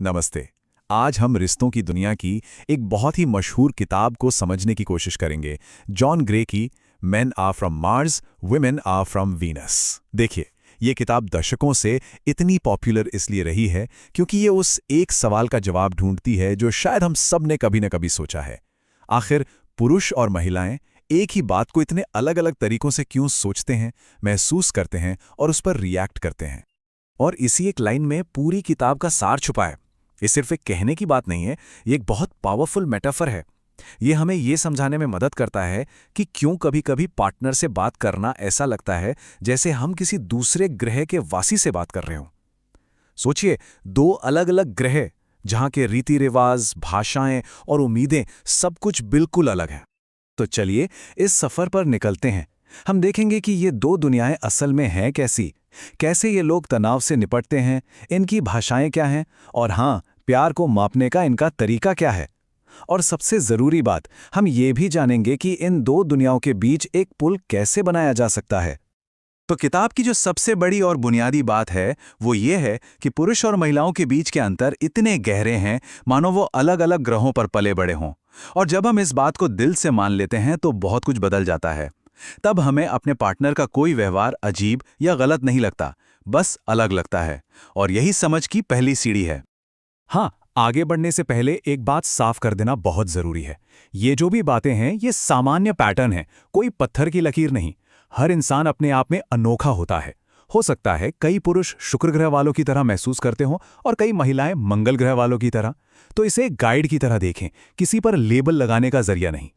नमस्ते। आज हम रिश्तों की दुनिया की एक बहुत ही मशहूर किताब को समझने की कोशिश करेंगे, जॉन ग्रे की men are from Mars, women are from Venus. देखिए, ये किताब दशकों से इतनी पॉपुलर इसलिए रही है क्योंकि ये उस एक सवाल का जवाब ढूंढती है जो शायद हम सब ने कभी न कभी सोचा है। आखिर पुरुष और महिलाएं एक ही बात को इतने अलग अलग तरीकों से क्यों सोचते हैं, महसूस करते हैं और उस पर रिएक्ट करते हैं। और इसी एक लाइन में पूरी किताब का सार छुपा है। ये सिर्फ एक कहने की बात नहीं है, ये एक बहुत पावरफुल मेटाफर है। ये हमें ये समझाने में मदद करता है कि क्यों कभी-कभी पार्टनर से बात करना ऐसा लगता है जैसे हम किसी दूसरे ग्रह के वासी से बात कर रहे हों। सोचिए, दो अलग-अलग ग्रह, जहां के रीति रिवाज, भाषाएं और उम्मीदें सब कुछ बिल्कुल अलग हैं। तो चलिए इस सफर पर निकलते हैं। हम देखेंगे कि ये दो दुनियाएं असल में हैं कैसी, कैसे ये लोग तनाव से निपटते हैं, इनकी भाषाएं क्या हैं और हाँ, प्यार को मापने का इनका तरीका क्या है। और सबसे जरूरी बात, हम ये भी जानेंगे कि इन दो दुनियाओं के बीच एक पुल कैसे बनाया जा सकता है। तो किताब की जो सबसे बड़ी और बुनियादी बात है वो ये है कि पुरुष और महिलाओं के बीच के अंतर इतने गहरे हैं मानो वो अलग अलग ग्रहों पर पले बड़े हों। और जब हम इस बात को दिल से मान लेते हैं तो बहुत कुछ बदल जाता है। तब हमें अपने पार्टनर का कोई व्यवहार अजीब या गलत नहीं लगता, बस अलग लगता है। और यही समझ की पहली सीढ़ी है। हाँ, आगे बढ़ने से पहले एक बात साफ कर देना बहुत जरूरी है। ये जो भी बातें हैं ये सामान्य पैटर्न है, कोई पत्थर की लकीर नहीं। हर इंसान अपने आप में अनोखा होता है। हो सकता है कई पुरुष शुक्र ग्रह वालों की तरह महसूस करते हों और कई महिलाएं मंगल ग्रह वालों की तरह। तो इसे एक गाइड की तरह देखें, किसी पर लेबल लगाने का जरिया नहीं।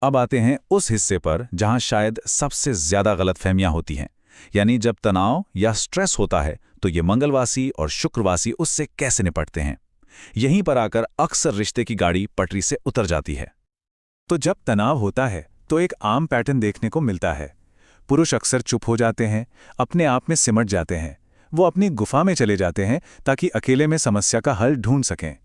अब आते हैं उस हिस्से पर जहां शायद सबसे ज्यादा गलतफहमियां होती हैं, यानी जब तनाव या स्ट्रेस होता है तो ये मंगलवासी और शुक्रवासी उससे कैसे निपटते हैं। यहीं पर आकर अक्सर रिश्ते की गाड़ी पटरी से उतर जाती है। तो जब तनाव होता है तो एक आम पैटर्न देखने को मिलता है। पुरुष अक्सर चुप हो जाते हैं, अपने आप में सिमट जाते हैं। वो अपनी गुफा में चले जाते हैं ताकि अकेले में समस्या का हल ढूंढ सकें।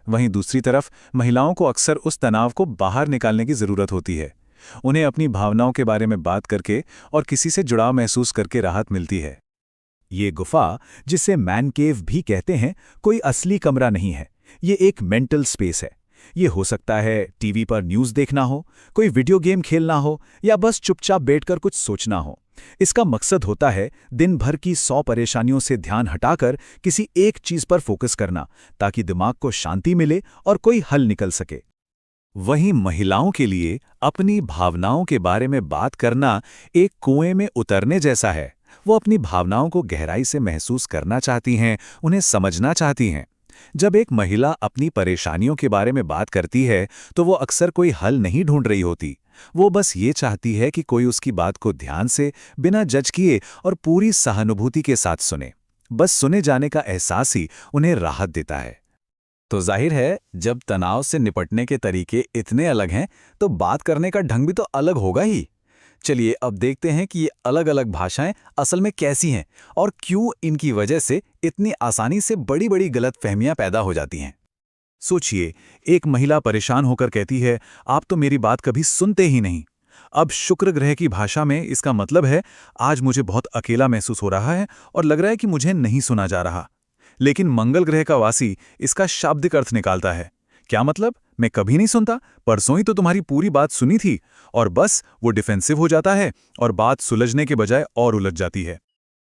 वहीं दूसरी तरफ महिलाओं को अक्सर उस तनाव को बाहर निकालने की जरूरत होती है। उन्हें अपनी भावनाओं के बारे में बात करके और किसी से जुड़ाव महसूस करके राहत मिलती है। ये गुफा, जिसे मैन केव भी कहते हैं, कोई असली कमरा नहीं है। ये एक मेंटल स्पेस है। ये हो सकता है टीवी पर न्यूज़ देखना हो, कोई वीडियो गेम खेलना हो या बस चुपचाप बैठकर कुछ सोचना हो। इसका मकसद होता है दिन भर की 100 परेशानियों से ध्यान हटाकर किसी एक चीज पर फोकस करना, ताकि दिमाग को शांति मिले और कोई हल निकल सके। वहीं महिलाओं के लिए अपनी भावनाओं के बारे में बात करना एक कुएं में उतरने जैसा है। वो अपनी भावनाओं को गहराई से महसूस करना चाहती हैं, उन्हें समझना चाहती हैं। जब एक महिला अपनी परेशानियों के बारे में बात करती है तो वो अक्सर कोई हल नहीं ढूंढ रही होती। वो बस ये चाहती है कि कोई उसकी बात को ध्यान से, बिना जज किए और पूरी सहानुभूति के साथ सुने। बस सुने जाने का एहसास ही उन्हें राहत देता है। तो जाहिर है, जब तनाव से निपटने के तरीके इतने अलग हैं तो बात करने का ढंग भी तो अलग होगा ही। चलिए अब देखते हैं कि ये अलग अलग भाषाएं असल में कैसी हैं और क्यों इनकी वजह से इतनी आसानी से बड़ी बड़ी गलतफहमियां पैदा हो जाती हैं। सोचिए, एक महिला परेशान होकर कहती है, आप तो मेरी बात कभी सुनते ही नहीं। अब शुक्र ग्रह की भाषा में इसका मतलब है, आज मुझे बहुत अकेला महसूस हो रहा है और लग रहा है कि मुझे नहीं सुना जा रहा। लेकिन मंगल ग्रह का वासी इसका शाब्दिक अर्थ निकालता है। क्या मतलब? मैं कभी नहीं सुनता, परसों ही तो तुम्हारी पूरी बात सुनी थी। और बस वो डिफेंसिव हो जाता है और बात सुलझने के बजाय और उलझ जाती है।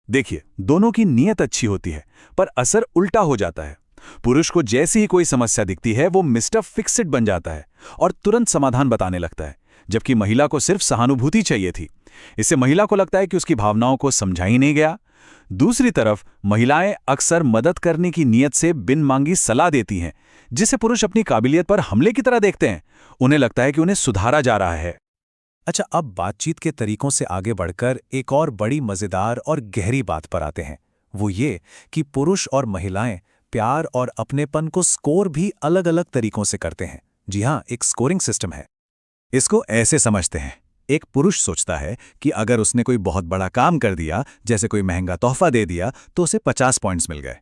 देखिए, दोनों की नीयत अच्छी होती है पर असर उल्टा हो जाता है। पुरुष को जैसे ही कोई समस्या दिखती है वो मिस्टर फिक्स इट बन जाता है और तुरंत समाधान बताने लगता है, जबकि महिला को सिर्फ सहानुभूति चाहिए थी। इससे महिला को लगता है कि उसकी भावनाओं को समझा ही नहीं गया। दूसरी तरफ महिलाएं अक्सर मदद करने की नीयत से बिन मांगी सलाह देती हैं, जिसे पुरुष अपनी काबिलियत पर हमले की तरह देखते हैं। उन्हें लगता है कि उन्हें सुधारा जा रहा है। अच्छा, अब बातचीत के तरीकों से आगे बढ़कर एक और बड़ी मजेदार और गहरी बात पर आते हैं। वो ये कि पुरुष और महिलाएं प्यार और अपनेपन को स्कोर भी अलग अलग तरीकों से करते हैं। जी हाँ, एक स्कोरिंग सिस्टम है। इसको ऐसे समझते हैं, एक पुरुष सोचता है कि अगर उसने कोई बहुत बड़ा काम कर दिया, जैसे कोई महंगा तोहफा दे दिया, तो उसे 50 पॉइंट्स मिल गए।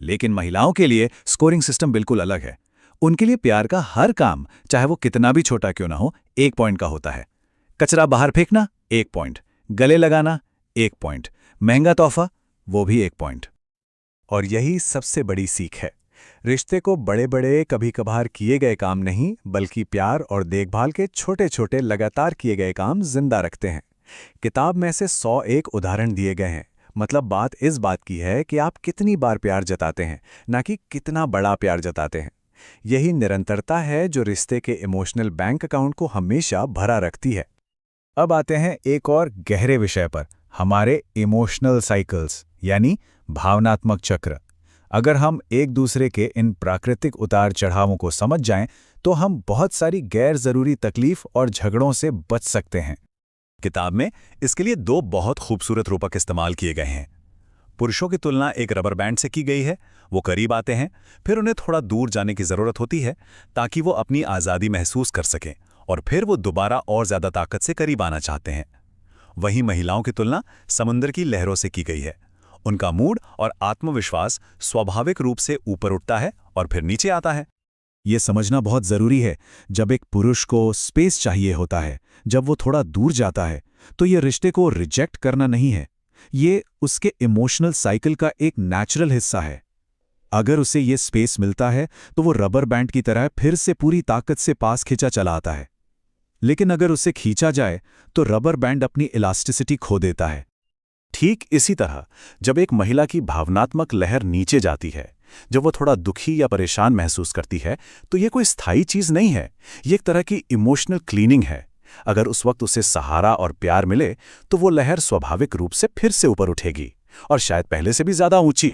लेकिन महिलाओं के लिए स्कोरिंग सिस्टम बिल्कुल अलग है। उनके लिए प्यार का हर काम, चाहे वो कितना भी छोटा क्यों ना हो, 1 पॉइंट का होता है। कचरा बाहर फेंकना 1 पॉइंट, गले लगाना 1 पॉइंट, महंगा तोहफा वो भी 1 पॉइंट। और यही सबसे बड़ी सीख है। रिश्ते को बड़े-बड़े कभी-कभार किए गए काम नहीं, बल्कि प्यार और देखभाल के छोटे-छोटे लगातार किए गए काम जिंदा रखते हैं। किताब में से 101 उदाहरण दिए गए हैं। मतलब बात इस बात की है कि आप कितनी बार प्यार जताते हैं, ना कि कितना बड़ा प्यार जताते हैं। यही निरंतरता है जो रिश्ते के इमोशनल बैंक अकाउंट को हमेशा भरा रखती है। अब आते हैं एक और गहरे विषय पर, हमारे इमोशनल साइकिल्स यानी भावनात्मक चक्र। अगर हम एक दूसरे के इन प्राकृतिक उतार चढ़ावों को समझ जाएं, तो हम बहुत सारी गैर जरूरी तकलीफ और झगड़ों से बच सकते हैं। किताब में इसके लिए 2 बहुत खूबसूरत रूपक इस्तेमाल किए गए हैं। पुरुषों की तुलना एक रबर बैंड से की गई है। वो करीब आते हैं, फिर उन्हें थोड़ा दूर जाने की जरूरत होती है ताकि वो अपनी आज़ादी महसूस कर सकें, और फिर वो दोबारा और ज्यादा ताकत से करीब आना चाहते हैं। वहीं महिलाओं की तुलना समुद्र की लहरों से की गई है। उनका मूड और आत्मविश्वास स्वाभाविक रूप से ऊपर उठता है और फिर नीचे आता है। ये समझना बहुत जरूरी है, जब एक पुरुष को स्पेस चाहिए होता है, जब वो थोड़ा दूर जाता है, तो ये रिश्ते को रिजेक्ट करना नहीं है। ये उसके इमोशनल साइकिल का एक नेचुरल हिस्सा है। अगर उसे ये स्पेस मिलता है, तो वो रबर बैंड की तरह फिर से पूरी ताकत से पास खींचा चला आता है। लेकिन अगर उसे खींचा जाए, तो रबर बैंड अपनी इलास्टिसिटी खो देता है। ठीक इसी तरह जब एक महिला की भावनात्मक लहर नीचे जाती है, जब वो थोड़ा दुखी या परेशान महसूस करती है, तो ये कोई स्थायी चीज नहीं है। ये एक तरह की इमोशनल क्लीनिंग है। अगर उस वक्त उसे सहारा और प्यार मिले, तो वो लहर स्वाभाविक रूप से फिर से ऊपर उठेगी, और शायद पहले से भी ज्यादा ऊंची।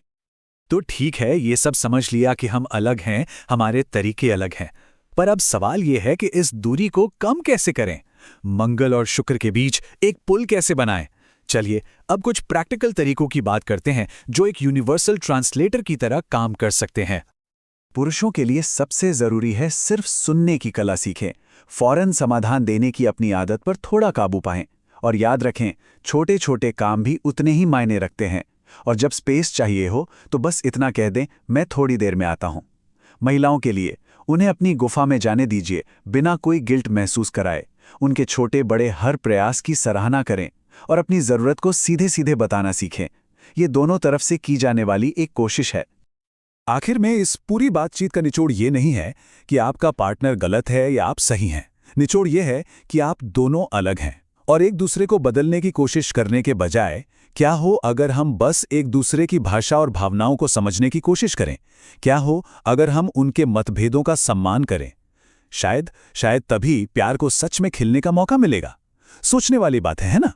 तो ठीक है, ये सब समझ लिया कि हम अलग हैं, हमारे तरीके अलग हैं। पर अब सवाल ये है कि इस दूरी को कम कैसे करें? मंगल और शुक्र के बीच एक पुल कैसे बनाएं? चलिए अब कुछ प्रैक्टिकल तरीकों की बात करते हैं जो एक यूनिवर्सल ट्रांसलेटर की तरह काम कर सकते हैं। पुरुषों के लिए सबसे जरूरी है सिर्फ सुनने की कला सीखें। फौरन समाधान देने की अपनी आदत पर थोड़ा काबू पाएं। और याद रखें, छोटे छोटे काम भी उतने ही मायने रखते हैं। और जब स्पेस चाहिए हो, तो बस इतना कह दें, मैं थोड़ी देर में आता हूं। महिलाओं के लिए, उन्हें अपनी गुफा में जाने दीजिए, बिना कोई गिल्ट महसूस कराए। उनके छोटे बड़े हर प्रयास की सराहना करें और अपनी जरूरत को सीधे सीधे बताना सीखें। ये दोनों तरफ से की जाने वाली एक कोशिश है। आखिर में इस पूरी बातचीत का निचोड़ ये नहीं है कि आपका पार्टनर गलत है या आप सही हैं। निचोड़ ये है कि आप दोनों अलग हैं, और एक दूसरे को बदलने की कोशिश करने के बजाय क्या हो अगर हम बस एक दूसरे की भाषा और भावनाओं को समझने की कोशिश करें? क्या हो अगर हम उनके मतभेदों का सम्मान करें? शायद तभी प्यार को सच में खिलने का मौका मिलेगा। सोचने वाली बात है ना?